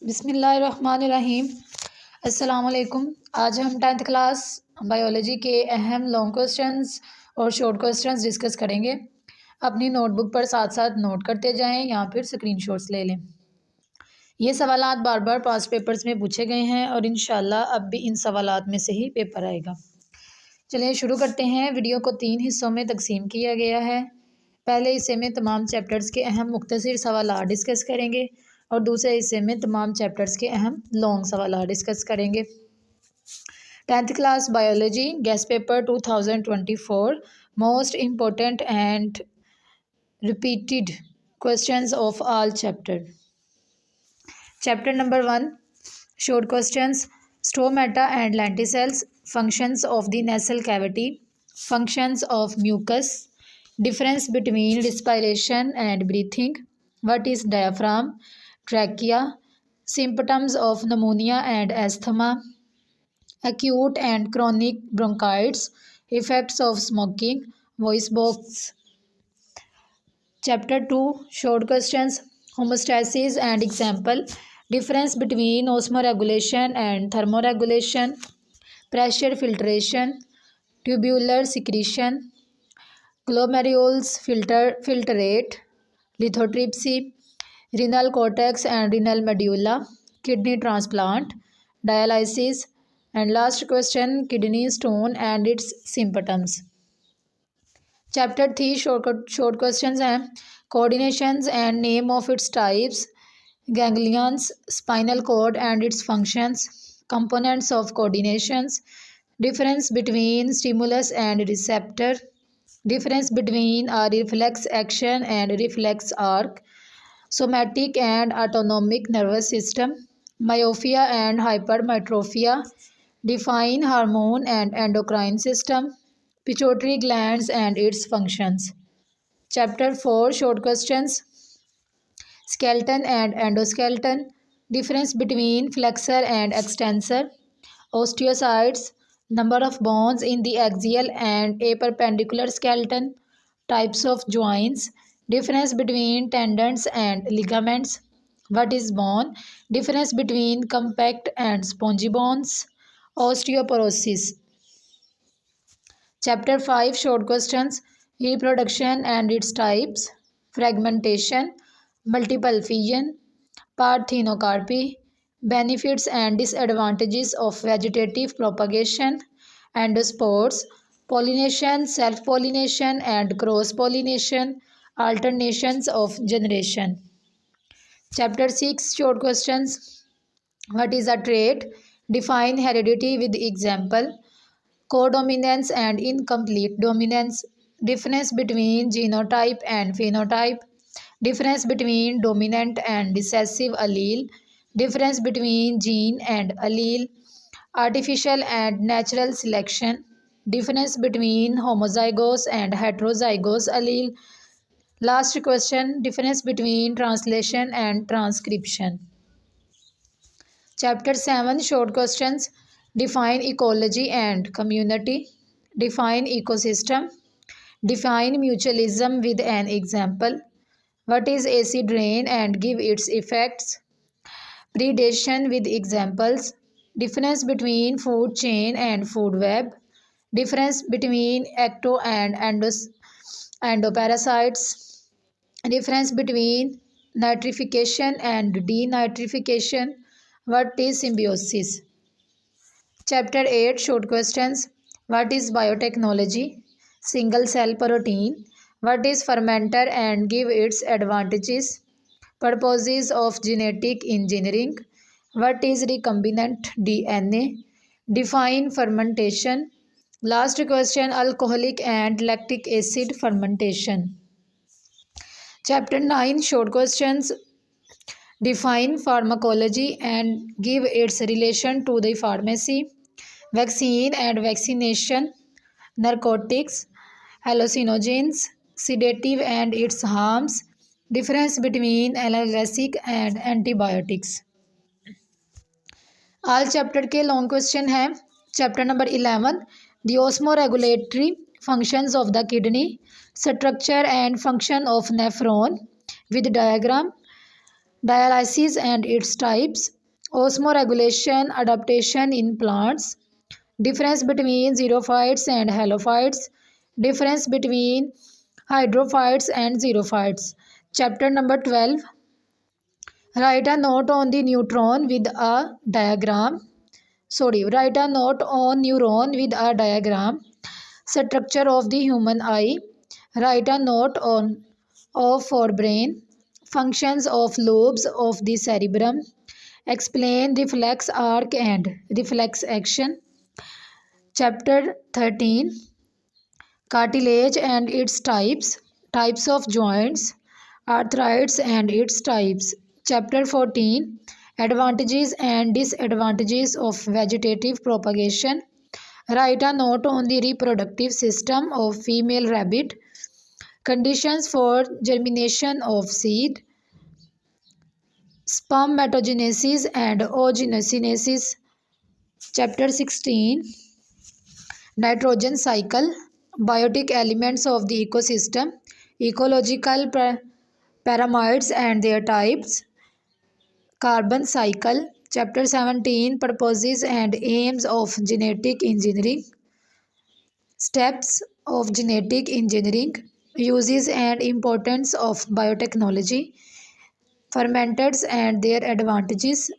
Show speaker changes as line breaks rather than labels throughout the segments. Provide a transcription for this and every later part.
बिस्मिल्लाहिर्रहमानिर्रहीम। अस्सलाम वालेकुम। आज हम 10th क्लास बायोलॉजी के अहम लॉन्ग क्वेश्चंस और शॉर्ट क्वेश्चंस डिस्कस करेंगे। अपनी नोटबुक पर साथ साथ नोट करते जाएं या फिर स्क्रीनशॉट्स ले लें। ये सवालात बार बार पास्ट पेपर्स में पूछे गए हैं और इंशाल्लाह अब भी इन सवालात में से ही पेपर आएगा। चलिए शुरू करते हैं। वीडियो को 3 हिस्सों में तकसीम किया गया है। पहले हिस्से में तमाम चैप्टर्स के अहम मुख्तसर सवालात डिस्कस करेंगे और दूसरे हिस्से में तमाम चैप्टर्स के अहम लॉन्ग सवालात डिस्कस करेंगे। 10th class biology guest paper 2024 most important and repeated questions of all chapter number 1 short questions stomata and lenticels functions of the nasal cavity, functions of mucus, difference between respiration and breathing, what is diaphragm, trachea, symptoms of pneumonia and asthma, acute and chronic bronchitis, effects of smoking, voice box. Chapter 2 short questions homeostasis and example, difference between osmoregulation and thermoregulation, pressure filtration, tubular secretion, glomerules filtrate, lithotripsy, renal cortex and renal medulla, kidney transplant, dialysis, and last question kidney stone and its symptoms. Chapter 3 short questions हैं coordinations and name of its types, ganglions, spinal cord and its functions, components of coordinations, difference between stimulus and receptor, difference between a reflex action and reflex arc, somatic and autonomic nervous system, myopia and hypermetropia, define hormone and endocrine system, pituitary glands and its functions. Chapter 4 short questions skeleton and endoskeleton, difference between flexor and extensor, osteocytes, number of bones in the axial and aperpendicular skeleton, types of joints, difference between tendons and ligaments, what is bone, difference between compact and spongy bones, osteoporosis. Chapter 5 short questions reproduction and its types, fragmentation, multiple fission, parthenocarpy, benefits and disadvantages of vegetative propagation, endospores, pollination, self-pollination and cross-pollination, alternations of generation. Chapter 6 short questions what is a trait, define heredity with example, codominance and incomplete dominance, difference between genotype and phenotype, difference between dominant and recessive allele, difference between gene and allele, artificial and natural selection, difference between homozygous and heterozygous allele, last question difference between translation and transcription. Chapter 7 short questions define ecology and community, define ecosystem, define mutualism with an example, what is acid rain and give its effects, predation with examples, difference between food chain and food web, difference between ecto and endoparasites, difference between nitrification and denitrification, what is symbiosis. Chapter 8 short questions what is biotechnology, single cell protein, what is fermenter and give its advantages, purposes of genetic engineering, what is recombinant DNA, define fermentation, last question alcoholic and lactic acid fermentation. Chapter 9 short questions define pharmacology and give its relation to the pharmacy, vaccine and vaccination, narcotics, hallucinogens, sedative and its harms, difference between analgesic and antibiotics. All chapter के long question है. Chapter number 11 the osmoregulatory functions of the kidney, structure and function of nephron with diagram, dialysis and its types, osmoregulation, adaptation in plants, difference between xerophytes and halophytes, difference between hydrophytes and xerophytes. Chapter number 12. Write a note on the neutron with a diagram. Write a note on neuron with a diagram. Structure of the human eye. Write a note on of forebrain. Functions of lobes of the cerebrum. Explain reflex arc and reflex action. Chapter 13. Cartilage and its types. Types of joints. Arthritis and its types. Chapter 14. Advantages and disadvantages of vegetative propagation. Write a note on the reproductive system of female rabbit. Conditions for germination of seed. Spermatogenesis and oogenesis. Chapter 16. Nitrogen cycle. Biotic elements of the ecosystem. Ecological pyramids and their types. Carbon cycle. Chapter 17. Purposes and aims of genetic engineering. Steps of genetic engineering. Uses and importance of biotechnology. Fermenters and their advantages.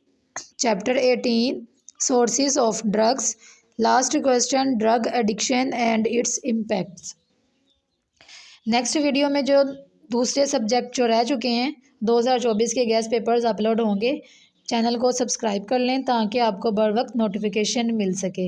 Chapter 18. Sources of drugs. Last question, drug addiction and its impacts. Next video में जो दूसरे subject जो रह चुके हैं 2024 के gas papers upload होंगे। Channel को सब्सक्राइब कर लें ताकि आपको बर वक्त नोटिफिकेशन मिल सके।